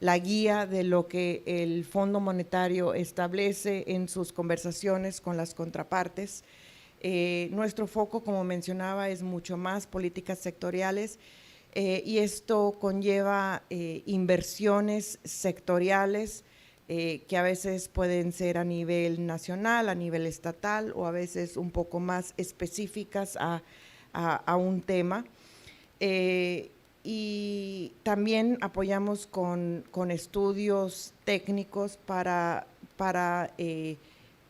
la guía de lo que el Fondo Monetario establece en sus conversaciones con las contrapartes. Nuestro foco, como mencionaba, es mucho más políticas sectoriales y esto conlleva inversiones sectoriales que a veces pueden ser a nivel nacional, a nivel estatal o a veces un poco más específicas a un tema. Y también apoyamos con estudios técnicos para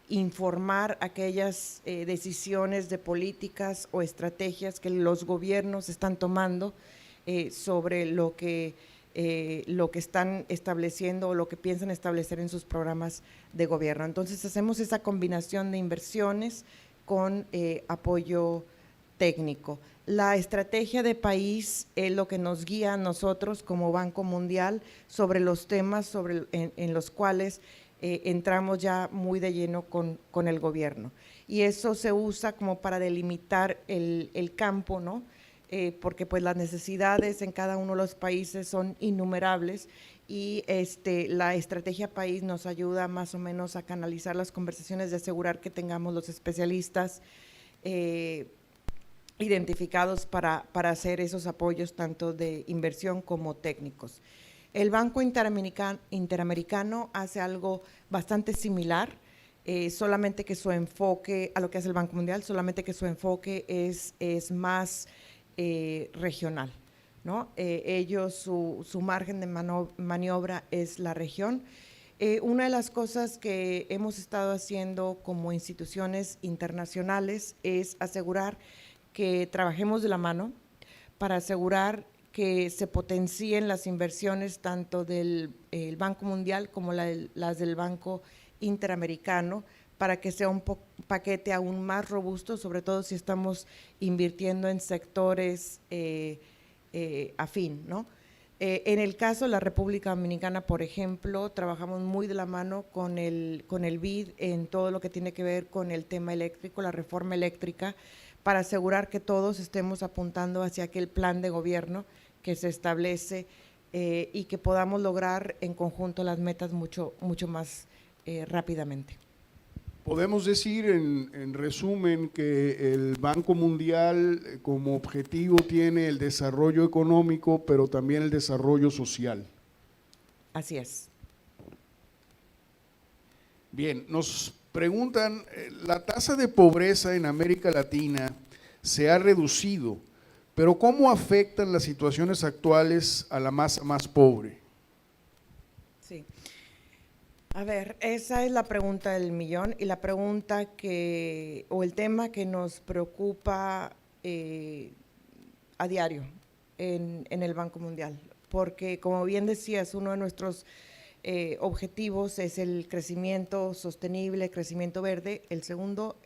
informar aquellas decisiones de políticas o estrategias que los gobiernos están tomando sobre lo que están estableciendo o lo que piensan establecer en sus programas de gobierno. Entonces, hacemos esa combinación de inversiones con apoyo técnico. La estrategia de país es lo que nos guía a nosotros como Banco Mundial sobre los temas en los cuales entramos ya muy de lleno con el gobierno. Y eso se usa como para delimitar el campo, ¿no? Porque pues las necesidades en cada uno de los países son innumerables y la estrategia país nos ayuda más o menos a canalizar las conversaciones, de asegurar que tengamos los especialistas identificados para hacer esos apoyos tanto de inversión como técnicos. El Banco Interamericano hace algo bastante similar, solamente que su enfoque, a lo que hace el Banco Mundial, solamente que su enfoque es más regional, ¿no? Ellos, su margen de maniobra es la región. Una de las cosas que hemos estado haciendo como instituciones internacionales es asegurar que trabajemos de la mano para asegurar que se potencien las inversiones tanto del Banco Mundial como las del Banco Interamericano, para que sea un paquete aún más robusto, sobre todo si estamos invirtiendo en sectores afín, ¿no? En el caso de la República Dominicana, por ejemplo, trabajamos muy de la mano con el BID en todo lo que tiene que ver con el tema eléctrico, la reforma eléctrica, para asegurar que todos estemos apuntando hacia aquel plan de gobierno que se establece y que podamos lograr en conjunto las metas mucho más rápidamente. Podemos decir en resumen que el Banco Mundial como objetivo tiene el desarrollo económico, pero también el desarrollo social. Así es. Bien, nos preguntan, la tasa de pobreza en América Latina se ha reducido, pero ¿cómo afectan las situaciones actuales a la masa más pobre? Sí. A ver, esa es la pregunta del millón y la pregunta o el tema que nos preocupa a diario en el Banco Mundial, porque como bien decías, uno de nuestros objetivos es el crecimiento sostenible, crecimiento verde. El segundo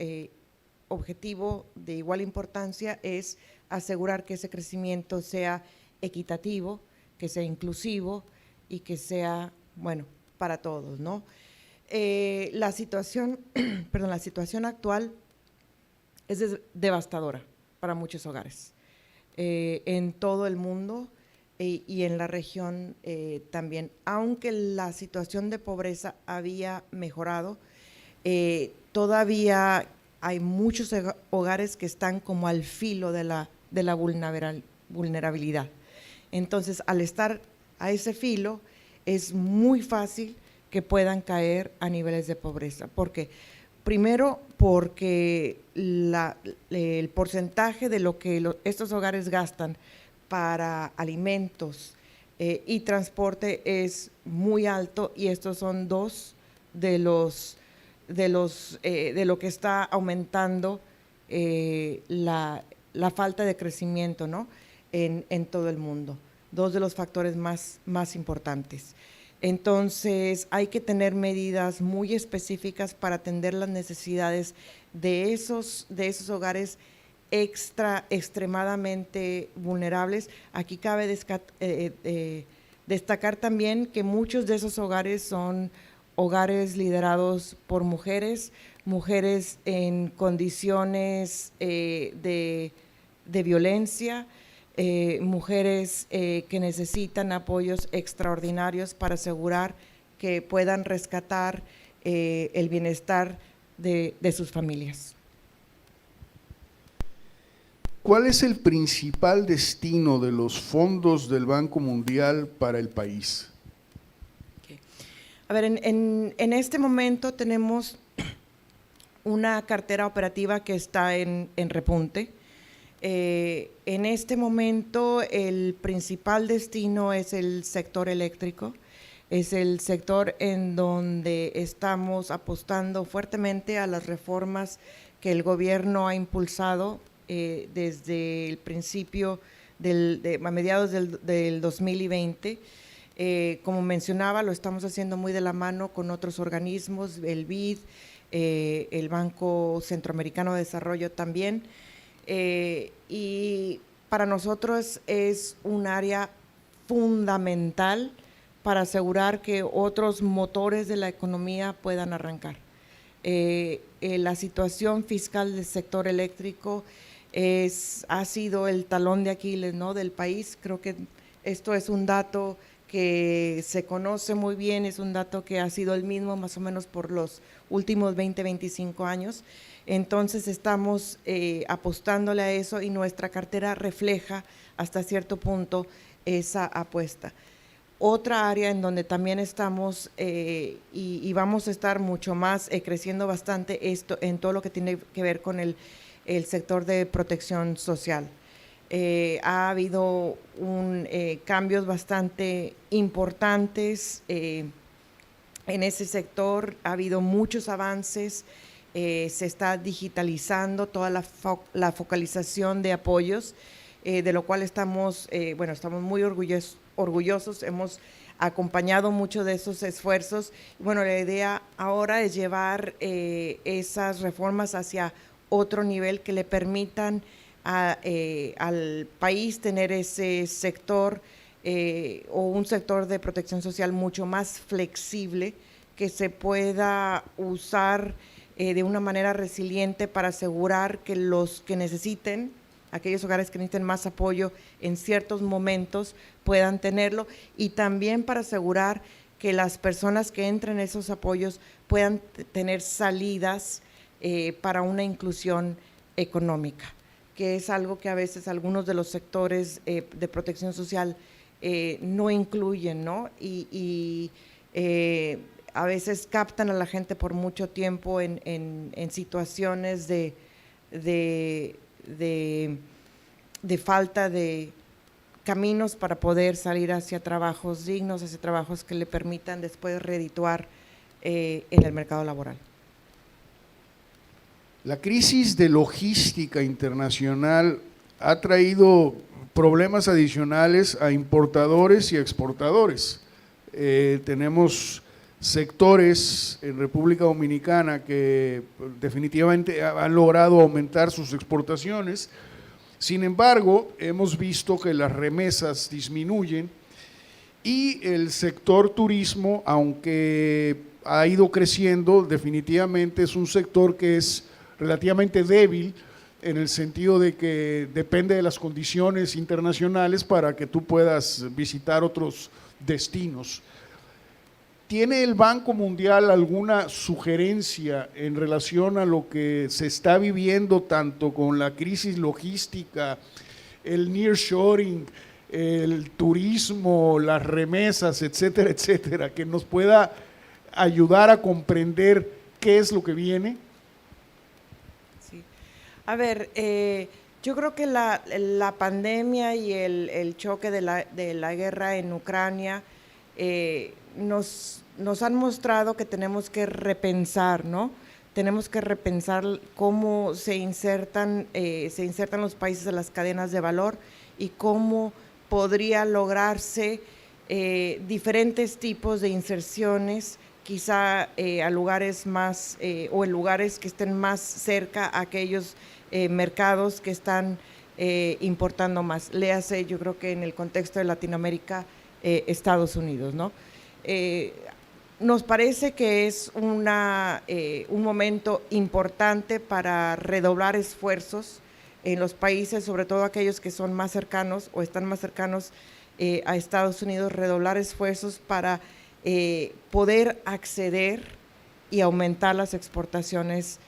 objetivo de igual importancia es asegurar que ese crecimiento sea equitativo, que sea inclusivo y que sea, bueno, para todos, ¿no? La situación actual es devastadora para muchos hogares en todo el mundo y en la región también. Aunque la situación de pobreza había mejorado, todavía hay muchos hogares que están como al filo de la vulnerabilidad. Entonces, al estar a ese filo, es muy fácil que puedan caer a niveles de pobreza. ¿Por qué? Primero, porque el porcentaje de lo que estos hogares gastan para alimentos y transporte es muy alto, y estos son dos de lo que está aumentando la falta de crecimiento, ¿no? en todo el mundo. Dos de los factores más importantes. Entonces, hay que tener medidas muy específicas para atender las necesidades de esos hogares extremadamente vulnerables. Aquí cabe destacar también que muchos de esos hogares son hogares liderados por mujeres en condiciones de violencia, mujeres que necesitan apoyos extraordinarios para asegurar que puedan rescatar el bienestar de sus familias. ¿Cuál es el principal destino de los fondos del Banco Mundial para el país? Okay. A ver, en este momento tenemos una cartera operativa que está en repunte. En este momento el principal destino es el sector eléctrico, es el sector en donde estamos apostando fuertemente a las reformas que el gobierno ha impulsado desde el principio, a mediados del 2020. Como mencionaba, lo estamos haciendo muy de la mano con otros organismos, el BID, el Banco Centroamericano de Desarrollo también. Y para nosotros es un área fundamental para asegurar que otros motores de la economía puedan arrancar. La situación fiscal del sector eléctrico ha sido el talón de Aquiles, ¿no?, del país. Creo que esto es un dato que se conoce muy bien, es un dato que ha sido el mismo más o menos por los últimos 20, 25 años. Entonces estamos apostándole a eso y nuestra cartera refleja hasta cierto punto esa apuesta. Otra área en donde también estamos y vamos a estar mucho más creciendo bastante esto en todo lo que tiene que ver con el sector de protección social. Ha habido cambios bastante importantes en ese sector, ha habido muchos avances, se está digitalizando toda la focalización de apoyos, de lo cual estamos muy orgullosos, hemos acompañado mucho de esos esfuerzos. Bueno, la idea ahora es llevar esas reformas hacia otro nivel que le permitan al país tener ese sector o un sector de protección social mucho más flexible, que se pueda usar de una manera resiliente para asegurar que los que necesiten, aquellos hogares que necesiten más apoyo en ciertos momentos puedan tenerlo, y también para asegurar que las personas que entren en esos apoyos puedan tener salidas para una inclusión económica, que es algo que a veces algunos de los sectores de protección social no incluyen, ¿no? Y a veces captan a la gente por mucho tiempo en situaciones de falta de caminos para poder salir hacia trabajos dignos, hacia trabajos que le permitan después redituar en el mercado laboral. La crisis de logística internacional ha traído problemas adicionales a importadores y exportadores. Tenemos sectores en República Dominicana que definitivamente han logrado aumentar sus exportaciones. Sin embargo, hemos visto que las remesas disminuyen y el sector turismo, aunque ha ido creciendo, definitivamente es un sector que es relativamente débil en el sentido de que depende de las condiciones internacionales para que tú puedas visitar otros destinos. ¿Tiene el Banco Mundial alguna sugerencia en relación a lo que se está viviendo tanto con la crisis logística, el nearshoring, el turismo, las remesas, etcétera, etcétera, que nos pueda ayudar a comprender qué es lo que viene? A ver, yo creo que la pandemia y el choque de la guerra en Ucrania nos han mostrado que tenemos que repensar, ¿no? Tenemos que repensar cómo se insertan los países en las cadenas de valor y cómo podría lograrse diferentes tipos de inserciones, quizá a lugares más o en lugares que estén más cerca a aquellos mercados que están importando más. Léase, yo creo que en el contexto de Latinoamérica, Estados Unidos, ¿no? Nos parece que es un momento importante para redoblar esfuerzos en los países, sobre todo aquellos que son más cercanos o están más cercanos a Estados Unidos, redoblar esfuerzos para poder acceder y aumentar las exportaciones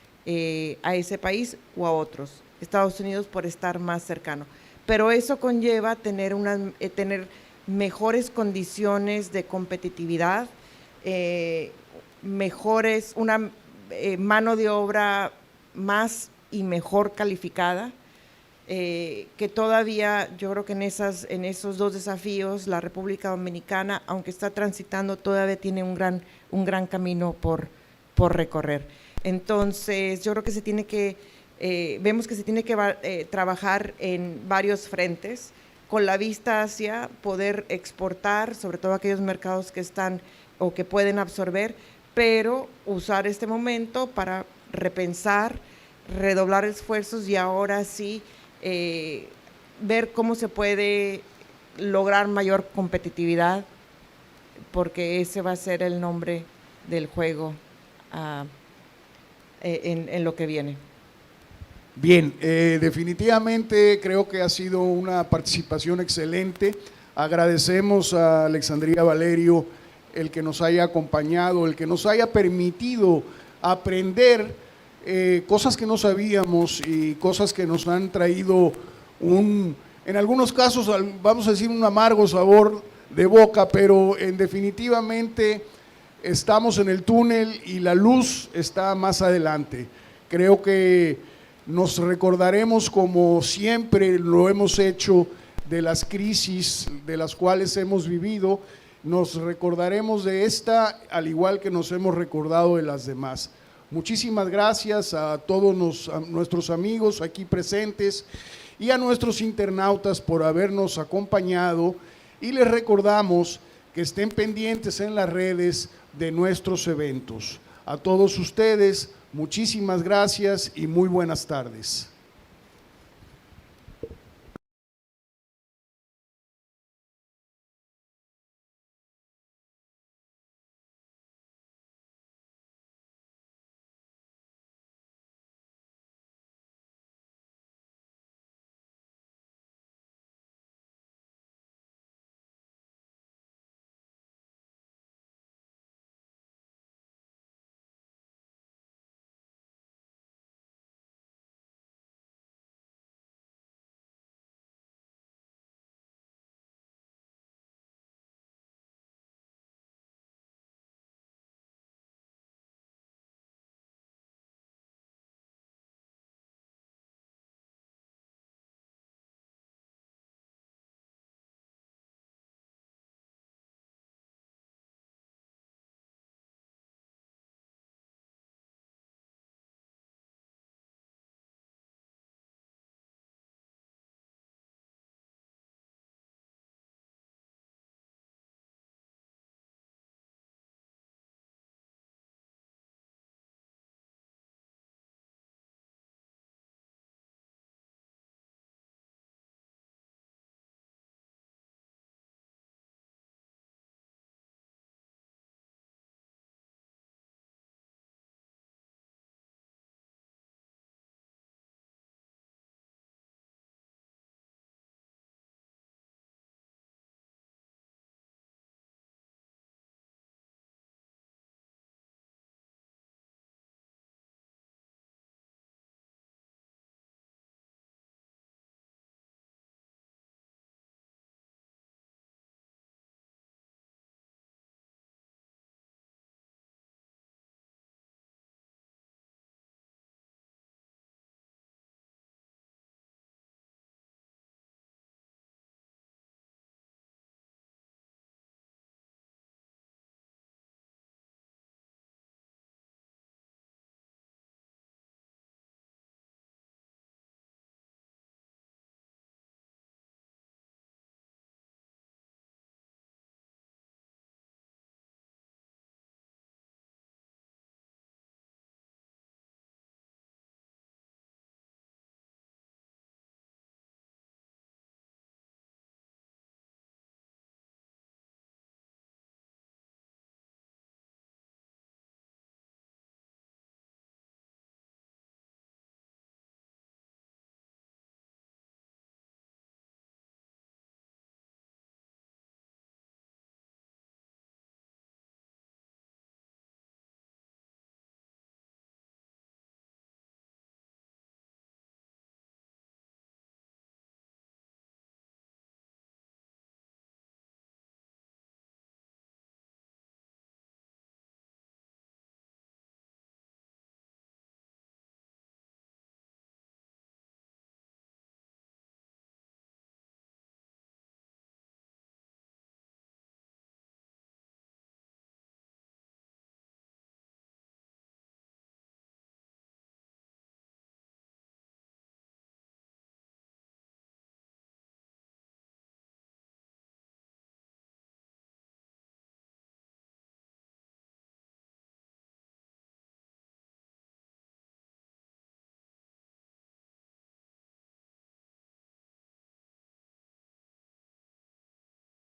a ese país o a otros. Estados Unidos por estar más cercano. Pero eso conlleva tener mejores condiciones de competitividad, una mano de obra más y mejor calificada, que todavía yo creo que en esos dos desafíos la República Dominicana, aunque está transitando, todavía tiene un gran camino por recorrer. Entonces yo creo que vemos que se tiene que trabajar en varios frentes, con la vista hacia poder exportar, sobre todo aquellos mercados que están o que pueden absorber, pero usar este momento para repensar, redoblar esfuerzos y ahora sí ver cómo se puede lograr mayor competitividad, porque ese va a ser el nombre del juego en lo que viene. Bien, definitivamente creo que ha sido una participación excelente. Agradecemos a Alexandria Valerio el que nos haya acompañado, el que nos haya permitido aprender cosas que no sabíamos y cosas que nos han traído en algunos casos, vamos a decir, un amargo sabor de boca, pero definitivamente estamos en el túnel y la luz está más adelante. Creo que nos recordaremos, como siempre lo hemos hecho, de las crisis de las cuales hemos vivido. Nos recordaremos de esta, al igual que nos hemos recordado de las demás. Muchísimas gracias a todos nuestros amigos aquí presentes y a nuestros internautas por habernos acompañado, y les recordamos que estén pendientes en las redes de nuestros eventos. A todos ustedes, muchísimas gracias y muy buenas tardes.